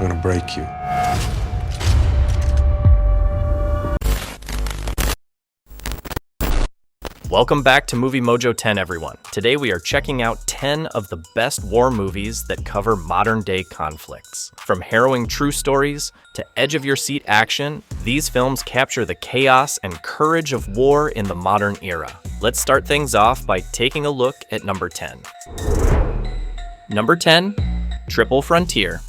I'm gonna break you. Welcome back to Movie Mojo 10, everyone. Today we are checking out 10 of the best war movies that cover modern-day conflicts. From harrowing true stories to edge-of-your-seat action, these films capture the chaos and courage of war in the modern era. Let's start things off by taking a look at number 10. Number 10, Triple Frontier.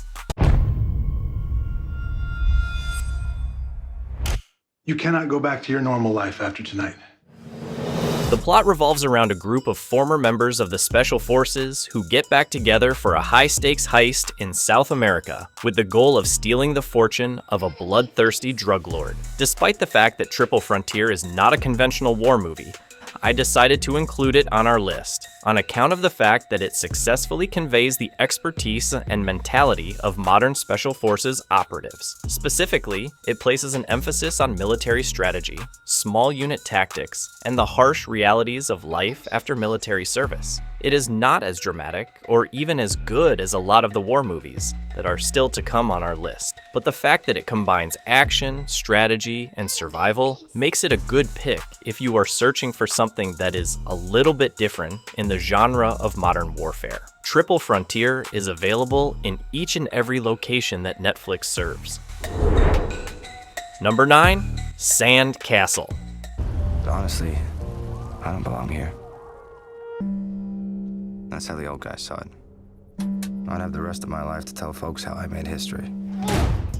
You cannot go back to your normal life after tonight. The plot revolves around a group of former members of the Special Forces who get back together for a high-stakes heist in South America with the goal of stealing the fortune of a bloodthirsty drug lord. Despite the fact that Triple Frontier is not a conventional war movie, I decided to include it on our list on account of the fact that it successfully conveys the expertise and mentality of modern Special Forces operatives. Specifically, it places an emphasis on military strategy, small unit tactics, and the harsh realities of life after military service. It is not as dramatic or even as good as a lot of the war movies that are still to come on our list, but the fact that it combines action, strategy, and survival makes it a good pick if you are searching for something that is a little bit different in the genre of modern warfare. Triple Frontier is available in each and every location that Netflix serves. Number 9, Sand Castle. Honestly, I don't belong here. That's how the old guy saw it. I'd have the rest of my life to tell folks how I made history.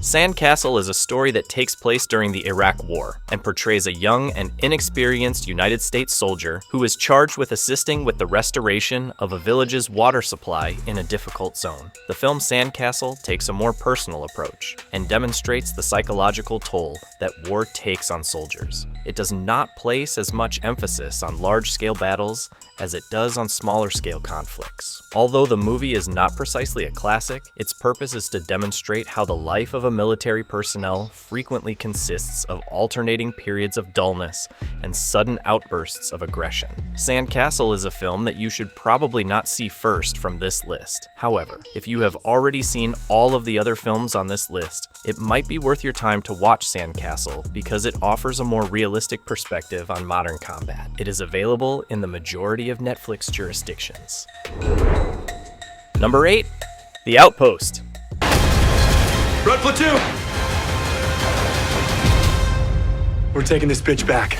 Sand Castle is a story that takes place during the Iraq War and portrays a young and inexperienced United States soldier who is charged with assisting with the restoration of a village's water supply in a difficult zone. The film Sand Castle takes a more personal approach and demonstrates the psychological toll that war takes on soldiers. It does not place as much emphasis on large-scale battles as it does on smaller-scale conflicts. Although the movie is not precisely a classic, its purpose is to demonstrate how the life of a military personnel frequently consists of alternating periods of dullness and sudden outbursts of aggression. Sand Castle is a film that you should probably not see first from this list. However, if you have already seen all of the other films on this list, it might be worth your time to watch Sand Castle because it offers a more realistic perspective on modern combat. It is available in the majority of Netflix jurisdictions. Number 8, The Outpost. Red platoon! We're taking this bitch back.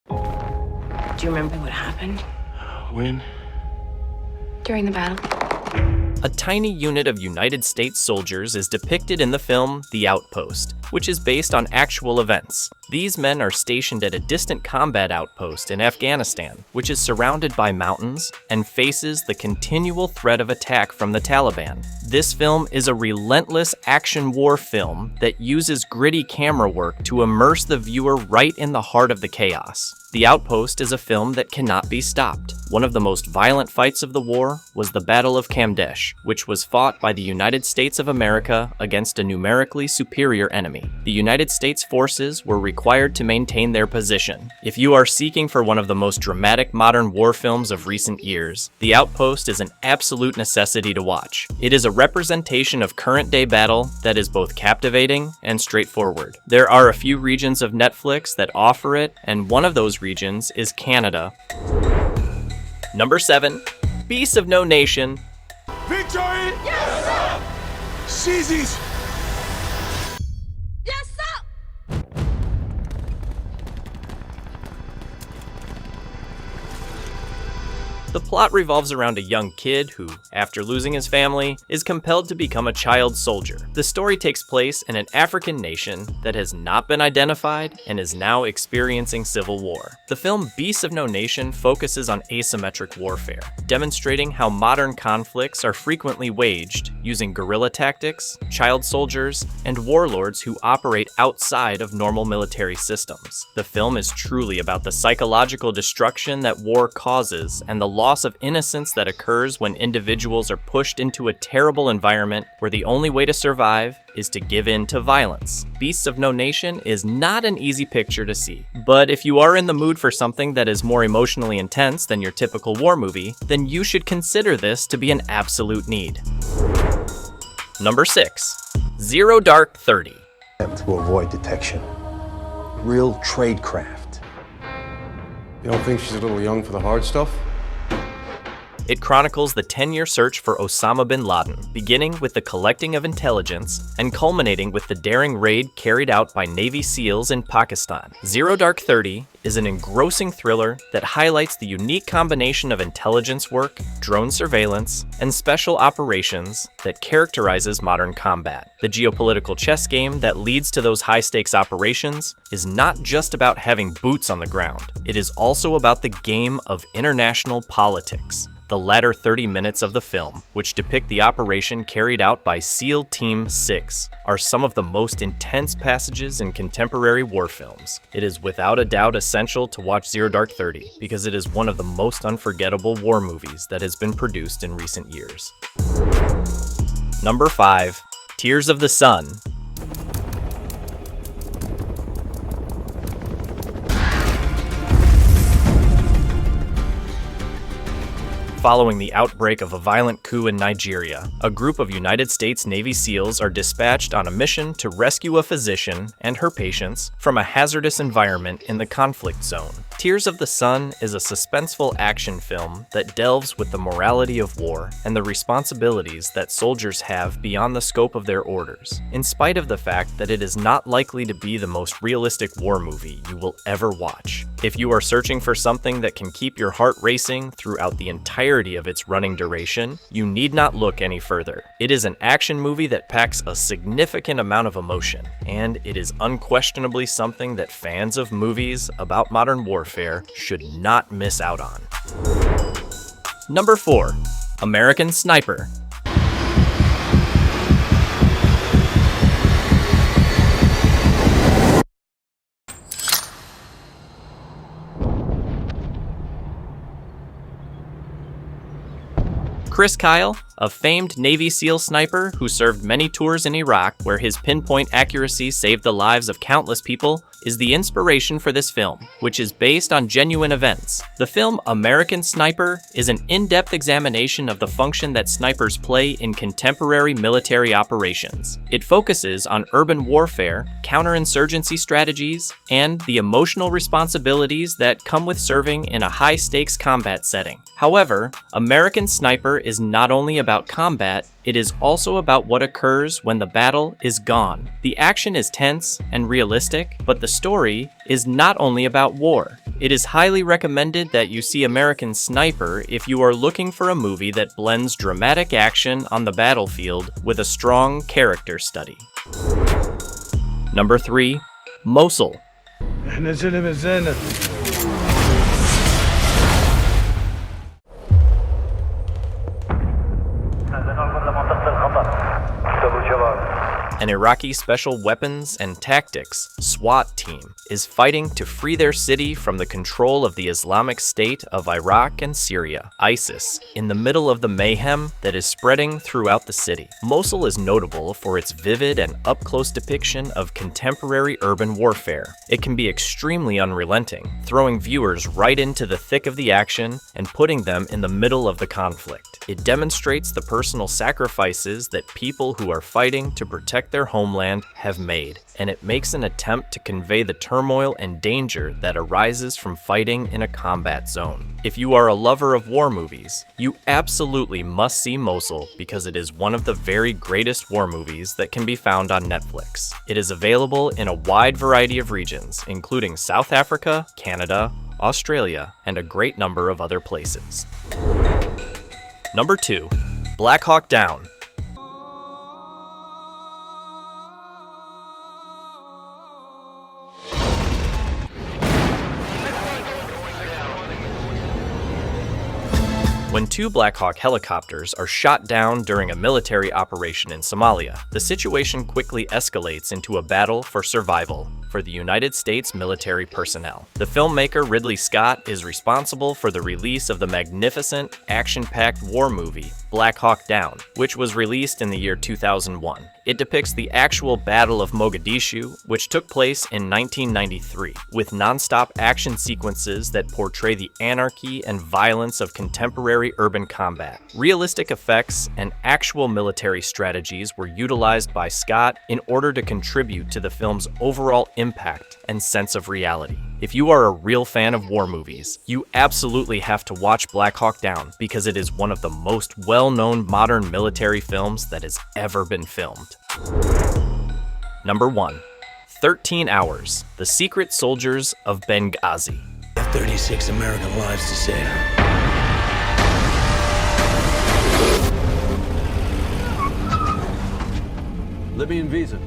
Do you remember what happened When? during the battle? A tiny unit of United States soldiers is depicted in the film The Outpost, which is based on actual events. These men are stationed at a distant combat outpost in Afghanistan, which is surrounded by mountains and faces the continual threat of attack from the Taliban. This film is a relentless action war film that uses gritty camera work to immerse the viewer right in the heart of the chaos. The Outpost is a film that cannot be stopped. One of the most violent fights of the war was the Battle of Kamdesh, which was fought by the United States of America against a numerically superior enemy. The United States forces were required to maintain their position. If you are seeking for one of the most dramatic modern war films of recent years, The Outpost is an absolute necessity to watch. It is a representation of current-day battle that is both captivating and straightforward. There are a few regions of Netflix that offer it, and one of those regions is Canada. Number 7, Beasts of No Nation. Victory! Yes, sir! Seizies! Yes, sir! The plot revolves around a young kid who, after losing his family, is compelled to become a child soldier. The story takes place in an African nation that has not been identified and is now experiencing civil war. The film Beasts of No Nation focuses on asymmetric warfare, demonstrating how modern conflicts are frequently waged using guerrilla tactics, child soldiers, and warlords who operate outside of normal military systems. The film is truly about the psychological destruction that war causes and the loss of innocence that occurs when individuals are pushed into a terrible environment where the only way to survive is to give in to violence. Beasts of No Nation is not an easy picture to see, but if you are in the mood for something that is more emotionally intense than your typical war movie, then you should consider this to be an absolute need. Number 6, Zero Dark 30. To avoid detection. Real tradecraft. You don't think she's a little young for the hard stuff? It chronicles the 10-year search for Osama bin Laden, beginning with the collecting of intelligence and culminating with the daring raid carried out by Navy SEALs in Pakistan. Zero Dark 30 is an engrossing thriller that highlights the unique combination of intelligence work, drone surveillance, and special operations that characterizes modern combat. The geopolitical chess game that leads to those high-stakes operations is not just about having boots on the ground. It is also about the game of international politics. The latter 30 minutes of the film, which depict the operation carried out by SEAL Team 6, are some of the most intense passages in contemporary war films. It is without a doubt essential to watch Zero Dark 30 because it is one of the most unforgettable war movies that has been produced in recent years. Number 5. Tears of the Sun. Following the outbreak of a violent coup in Nigeria, a group of United States Navy SEALs are dispatched on a mission to rescue a physician and her patients from a hazardous environment in the conflict zone. Tears of the Sun is a suspenseful action film that delves with the morality of war and the responsibilities that soldiers have beyond the scope of their orders, in spite of the fact that it is not likely to be the most realistic war movie you will ever watch. If you are searching for something that can keep your heart racing throughout the entirety of its running duration, you need not look any further. It is an action movie that packs a significant amount of emotion, and it is unquestionably something that fans of movies about modern warfare should not miss out on. Number 4. American Sniper. Chris Kyle, a famed Navy SEAL sniper who served many tours in Iraq where his pinpoint accuracy saved the lives of countless people, is the inspiration for this film, which is based on genuine events. The film American Sniper is an in-depth examination of the function that snipers play in contemporary military operations. It focuses on urban warfare, counterinsurgency strategies, and the emotional responsibilities that come with serving in a high-stakes combat setting. However, American Sniper is not only about combat, it is also about what occurs when the battle is gone. The action is tense and realistic, but the story is not only about war. It is highly recommended that you see American Sniper if you are looking for a movie that blends dramatic action on the battlefield with a strong character study. Number 3. Mosul. An Iraqi Special Weapons and Tactics SWAT team is fighting to free their city from the control of the Islamic State of Iraq and Syria, ISIS, in the middle of the mayhem that is spreading throughout the city. Mosul is notable for its vivid and up-close depiction of contemporary urban warfare. It can be extremely unrelenting, throwing viewers right into the thick of the action and putting them in the middle of the conflict. It demonstrates the personal sacrifices that people who are fighting to protect their homeland have made, and it makes an attempt to convey the turmoil and danger that arises from fighting in a combat zone. If you are a lover of war movies, you absolutely must see Mosul because it is one of the very greatest war movies that can be found on Netflix. It is available in a wide variety of regions, including South Africa, Canada, Australia, and a great number of other places. Number 2. Black Hawk Down. When 2 Black Hawk helicopters are shot down during a military operation in Somalia, the situation quickly escalates into a battle for survival for the United States military personnel. The filmmaker Ridley Scott is responsible for the release of the magnificent, action-packed war movie Black Hawk Down, which was released in the year 2001. It depicts the actual Battle of Mogadishu, which took place in 1993, with non-stop action sequences that portray the anarchy and violence of contemporary urban combat. Realistic effects and actual military strategies were utilized by Scott in order to contribute to the film's overall impact and sense of reality. If you are a real fan of war movies, you absolutely have to watch Black Hawk Down because it is one of the most well-known modern military films that has ever been filmed. Number 1. 13 Hours, The Secret Soldiers of Benghazi. 36 American lives to save. Libyan visa.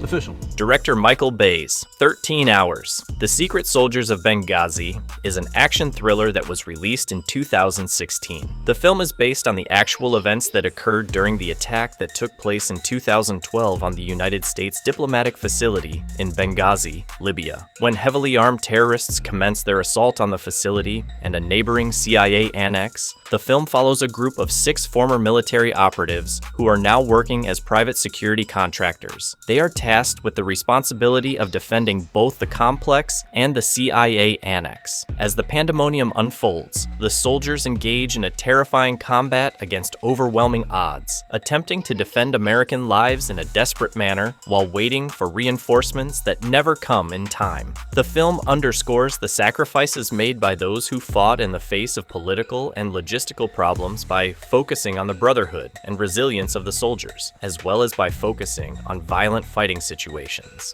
Official. Director Michael Bay's 13 Hours, The Secret Soldiers of Benghazi is an action thriller that was released in 2016. The film is based on the actual events that occurred during the attack that took place in 2012 on the United States diplomatic facility in Benghazi, Libya. When heavily armed terrorists commenced their assault on the facility and a neighboring CIA annex, the film follows a group of 6 former military operatives who are now working as private security contractors. They are tasked with the responsibility of defending both the complex and the CIA annex. As the pandemonium unfolds, the soldiers engage in a terrifying combat against overwhelming odds, attempting to defend American lives in a desperate manner while waiting for reinforcements that never come in time. The film underscores the sacrifices made by those who fought in the face of political and logistical problems by focusing on the brotherhood and resilience of the soldiers, as well as by focusing on violent fighting situations.